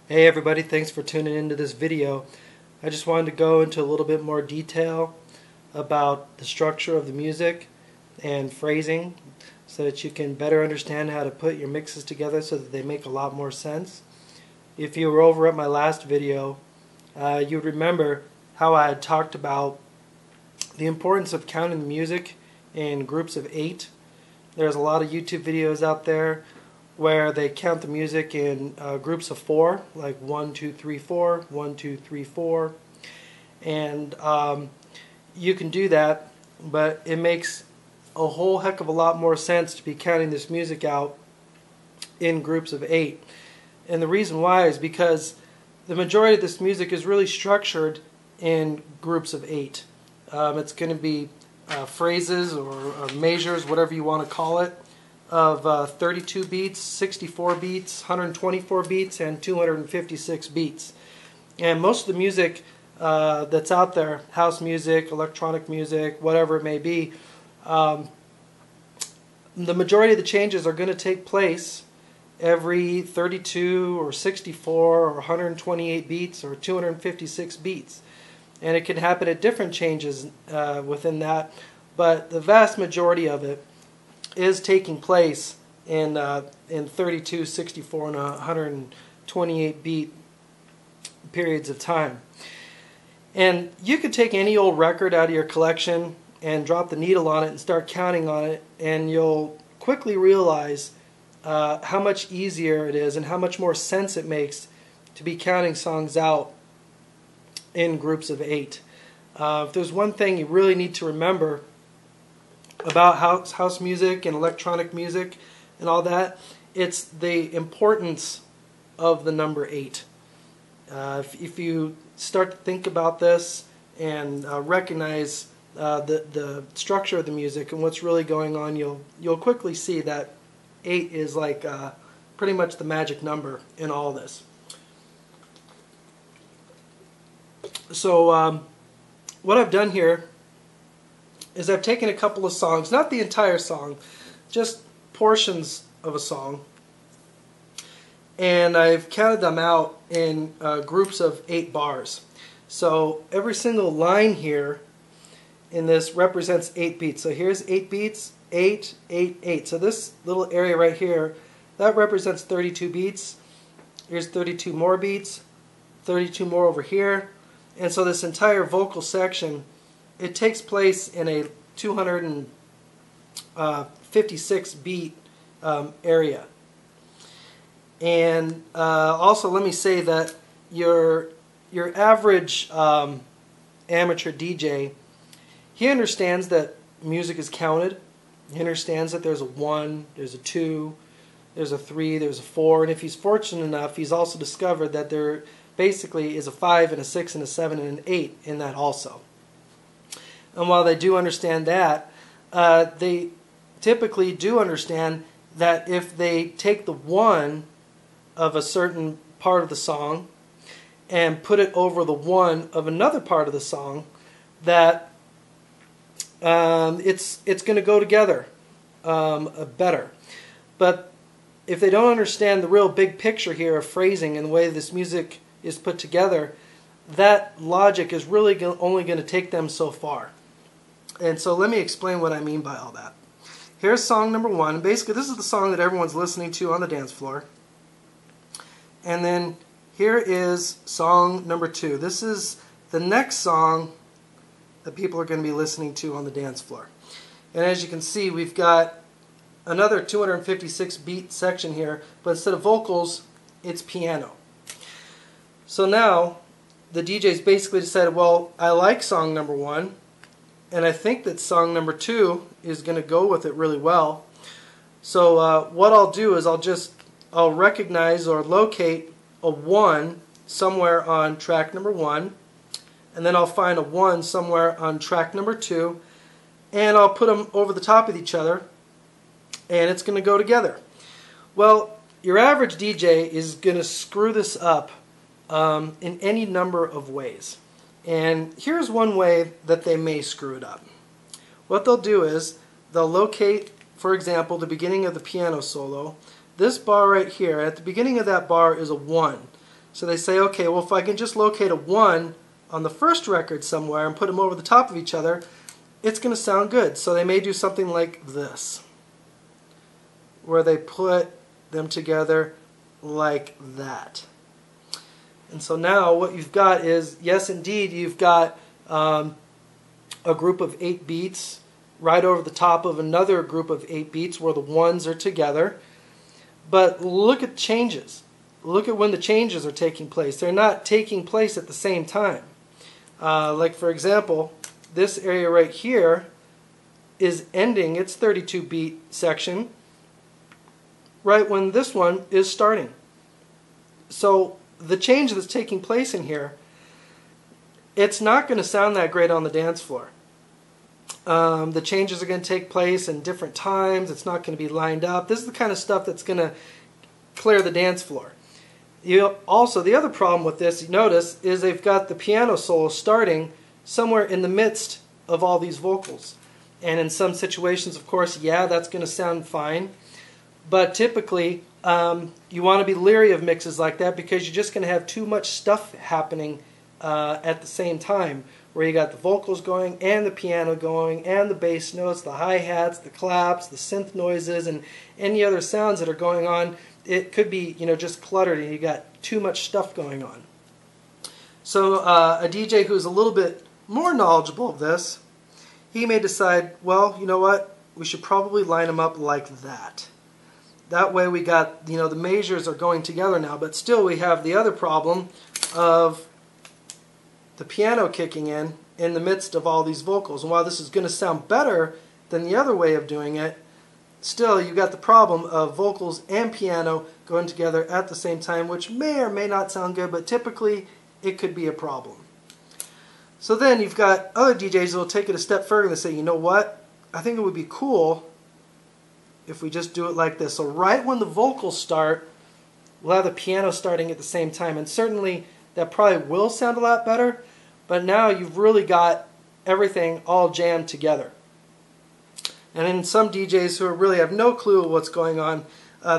Hey everybody, thanks for tuning into this video. I just wanted to go into a little bit more detail about the structure of the music and phrasing so that you can better understand how to put your mixes together so that they make a lot more sense. If you were over at my last video, you'd remember how I had talked about the importance of counting the music in groups of 8. There's a lot of YouTube videos out there where they count the music in groups of 4, like 1, 2, 3, 4, 1, 2, 3, 4, and you can do that, but it makes a whole heck of a lot more sense to be counting this music out in groups of 8. And the reason why is because the majority of this music is really structured in groups of 8. It's going to be phrases or measures, whatever you want to call it, of 32 beats, 64 beats, 124 beats, and 256 beats. And most of the music that's out there, house music, electronic music, whatever it may be, the majority of the changes are going to take place every 32 or 64 or 128 beats or 256 beats. And it can happen at different changes within that, but the vast majority of it is taking place in 32, 64, and 128 beat periods of time. And you could take any old record out of your collection and drop the needle on it and start counting on it, and you'll quickly realize how much easier it is and how much more sense it makes to be counting songs out in groups of 8. If there's one thing you really need to remember about house music and electronic music and all that, it's the importance of the number 8. If you start to think about this and recognize the structure of the music and what's really going on, you'll quickly see that 8 is like pretty much the magic number in all this. So what I've done here is I've taken a couple of songs, not the entire song, just portions of a song, and I've counted them out in groups of 8 bars. So every single line here in this represents 8 beats. So here's 8 beats, 8, 8, 8. So this little area right here, that represents 32 beats. Here's 32 more beats, 32 more over here. And so this entire vocal section, it takes place in a 256 beat area. And also let me say that your average amateur DJ, he understands that music is counted. He understands that there's a 1, there's a 2, there's a 3, there's a 4, and if he's fortunate enough, he's also discovered that there basically is a 5 and a 6 and a 7 and an 8 in that also. And while they do understand that, they typically do understand that if they take the 1 of a certain part of the song and put it over the 1 of another part of the song, that it's going to go together better. But if they don't understand the real big picture here of phrasing and the way this music is put together, that logic is really only going to take them so far. And so let me explain what I mean by all that. Here's song number 1. Basically, this is the song that everyone's listening to on the dance floor. And then here is song number 2. This is the next song that people are going to be listening to on the dance floor. And as you can see, we've got another 256 beat section here, but instead of vocals, it's piano. So now the DJ's basically decided, well, I like song number 1, and I think that song number 2 is going to go with it really well. So what I'll do is I'll recognize or locate a 1 somewhere on track number 1, and then I'll find a 1 somewhere on track number 2, and I'll put them over the top of each other, and it's going to go together. Well, your average DJ is going to screw this up in any number of ways. And here's one way that they may screw it up. What they'll do is they'll locate, for example, the beginning of the piano solo. This bar right here, at the beginning of that bar is a 1. So they say, okay, well, if I can just locate a 1 on the first record somewhere and put them over the top of each other, it's going to sound good. So they may do something like this, where they put them together like that. And so now what you've got is, yes, indeed, you've got a group of 8 beats right over the top of another group of 8 beats where the ones are together. But look at the changes. Look at when the changes are taking place. They're not taking place at the same time. Like, for example, this area right here is ending its 32-beat section right when this one is starting. So the change that's taking place in here, it's not going to sound that great on the dance floor. The changes are going to take place in different times. It's not going to be lined up. This is the kind of stuff that's going to clear the dance floor. Also, the other problem with this, you notice, is they've got the piano solo starting somewhere in the midst of all these vocals. And in some situations, of course, yeah, that's going to sound fine. But typically, you want to be leery of mixes like that because you're just going to have too much stuff happening at the same time, where you got the vocals going and the piano going and the bass notes, the hi-hats, the claps, the synth noises, and any other sounds that are going on. It could be, just cluttered and you got too much stuff going on. So a DJ who's a little bit more knowledgeable of this, he may decide, well, you know what, we should probably line them up like that. That way we got, the measures are going together now, but still we have the other problem of the piano kicking in the midst of all these vocals. And while this is going to sound better than the other way of doing it, still you got the problem of vocals and piano going together at the same time, which may or may not sound good, but typically it could be a problem. So then you've got other DJs that will take it a step further and say, you know what, I think it would be cool if we just do it like this. So right when the vocals start, we'll have the piano starting at the same time. And certainly that probably will sound a lot better, but now you've really got everything all jammed together. And then some DJs who really have no clue what's going on,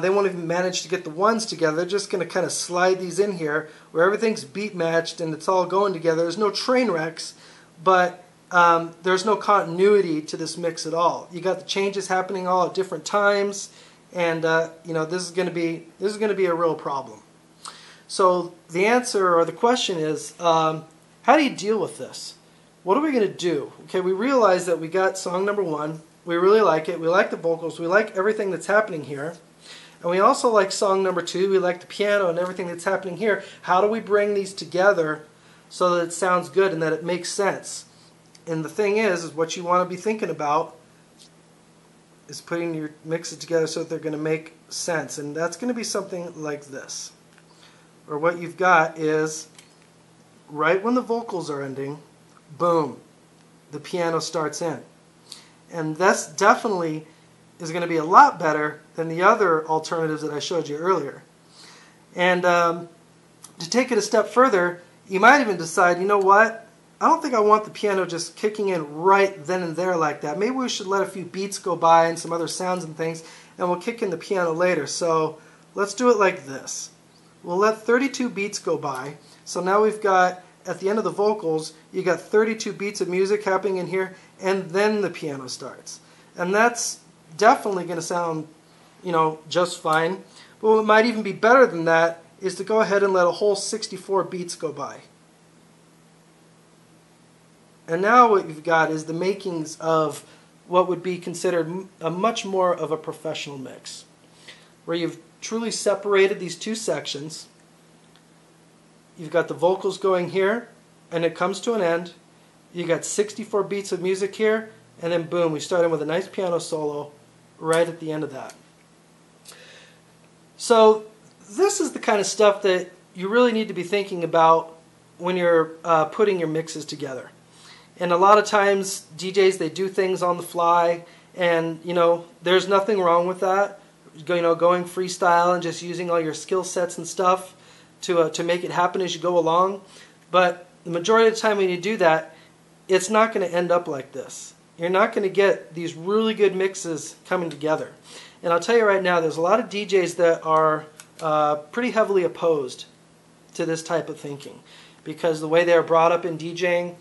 they won't even manage to get the ones together. They're just going to kind of slide these in here where everything's beat matched and it's all going together. There's no train wrecks, but there's no continuity to this mix at all. You got the changes happening all at different times, and this is going to be a real problem. So the answer or the question is, how do you deal with this? What are we going to do? Okay, we realize that we got song number 1. We really like it. We like the vocals. We like everything that's happening here. And we also like song number 2. We like the piano and everything that's happening here. How do we bring these together so that it sounds good and that it makes sense? And the thing is what you want to be thinking about is putting your mixes together so that they're going to make sense. And that's going to be something like this. Or what you've got is, right when the vocals are ending, boom, the piano starts in. And that's definitely is going to be a lot better than the other alternatives that I showed you earlier. And to take it a step further, you might even decide, you know what, I don't think I want the piano just kicking in right then and there like that. Maybe we should let a few beats go by and some other sounds and things, and we'll kick in the piano later. So let's do it like this. We'll let 32 beats go by. So now we've got, at the end of the vocals, you got 32 beats of music happening in here, and then the piano starts. And that's definitely going to sound, just fine. But what might even be better than that is to go ahead and let a whole 64 beats go by. And now what you've got is the makings of what would be considered a much more of a professional mix, where you've truly separated these two sections. You've got the vocals going here, and it comes to an end. You got 64 beats of music here, and then boom, we start in with a nice piano solo right at the end of that. So this is the kind of stuff that you really need to be thinking about when you're putting your mixes together. And a lot of times DJs, they do things on the fly, and there's nothing wrong with that. Going freestyle and just using all your skill sets and stuff to make it happen as you go along. But the majority of the time when you do that, it's not going to end up like this. You're not going to get these really good mixes coming together. And I'll tell you right now, there's a lot of DJs that are pretty heavily opposed to this type of thinking, because the way they are brought up in DJing,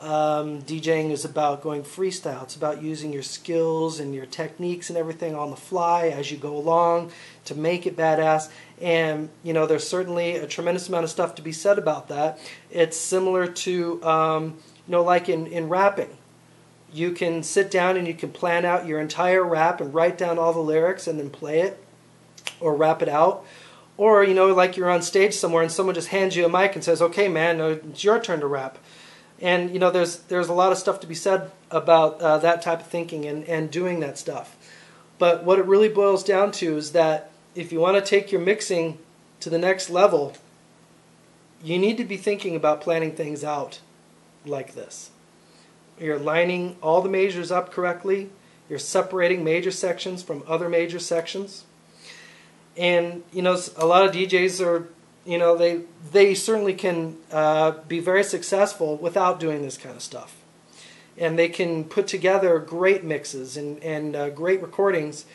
DJing is about going freestyle. It's about using your skills and your techniques and everything on the fly as you go along to make it badass. And there's certainly a tremendous amount of stuff to be said about that. It's similar to like in rapping. You can sit down and you can plan out your entire rap and write down all the lyrics and then play it or rap it out. Or like you're on stage somewhere and someone just hands you a mic and says, "Okay, man, it's your turn to rap." And there's a lot of stuff to be said about that type of thinking and doing that stuff. But what it really boils down to is that if you want to take your mixing to the next level, you need to be thinking about planning things out like this. You're lining all the measures up correctly. You're separating major sections from other major sections. And a lot of DJs are they certainly can be very successful without doing this kind of stuff. And they can put together great mixes and great recordings,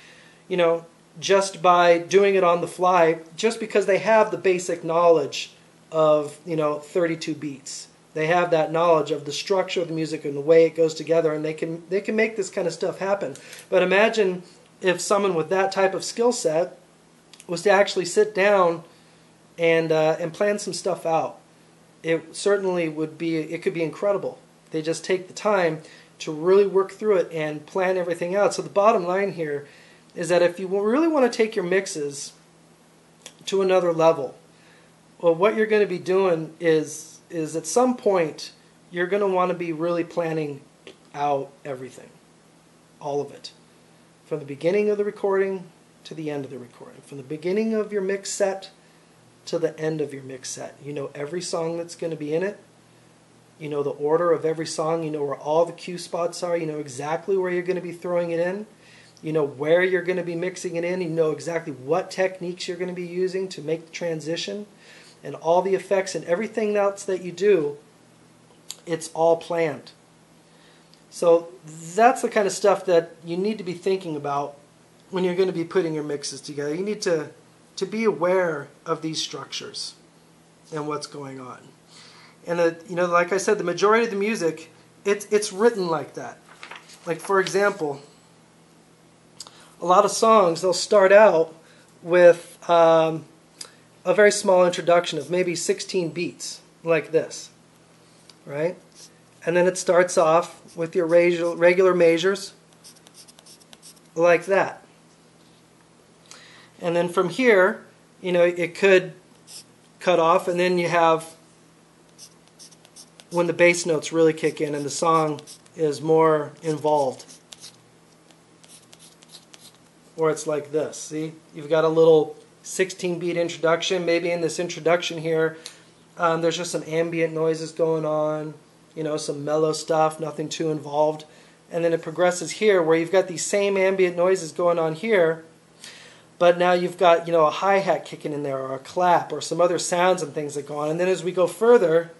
just by doing it on the fly, just because they have the basic knowledge of, 32 beats. They have that knowledge of the structure of the music and the way it goes together, and they can make this kind of stuff happen. But imagine if someone with that type of skill set was to actually sit down and plan some stuff out. It certainly would be, it could be incredible. They just take the time to really work through it and plan everything out. So the bottom line here is that if you really want to take your mixes to another level, well, what you're going to be doing is at some point you're going to want to be really planning out everything, all of it, from the beginning of the recording to the end of the recording, from the beginning of your mix set to the end of your mix set. You know every song that's going to be in it. You know the order of every song. You know where all the cue spots are. You know exactly where you're going to be throwing it in. You know where you're going to be mixing it in. You know exactly what techniques you're going to be using to make the transition. And all the effects and everything else that you do, it's all planned. So that's the kind of stuff that you need to be thinking about when you're going to be putting your mixes together. You need to be aware of these structures and what's going on. And like I said, the majority of the music, it's written like that. Like, for example, a lot of songs, they'll start out with a very small introduction of maybe 16 beats, like this, right? And then it starts off with your regular measures, like that. And then from here, it could cut off, and then you have when the bass notes really kick in and the song is more involved. Or it's like this. See, you've got a little 16-beat introduction. Maybe in this introduction here, there's just some ambient noises going on, some mellow stuff, nothing too involved. And then it progresses here where you've got these same ambient noises going on here, but now you've got, a hi-hat kicking in there, or a clap, or some other sounds and things that go on. And then as we go further,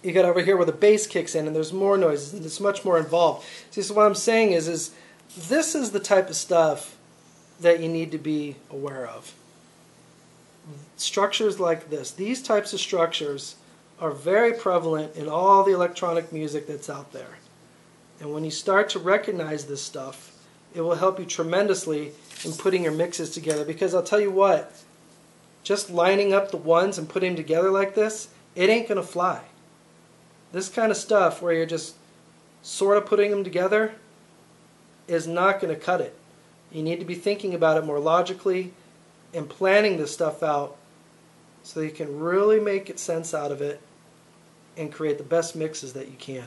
you got over here where the bass kicks in, and there's more noises, and it's much more involved. See, so what I'm saying is this is the type of stuff that you need to be aware of. Structures like this, these types of structures are very prevalent in all the electronic music that's out there. And when you start to recognize this stuff, it will help you tremendously in putting your mixes together. Because I'll tell you what, just lining up the ones and putting them together like this, it ain't going to fly. This kind of stuff where you're just sort of putting them together is not going to cut it. You need to be thinking about it more logically and planning this stuff out so you can really make sense out of it and create the best mixes that you can.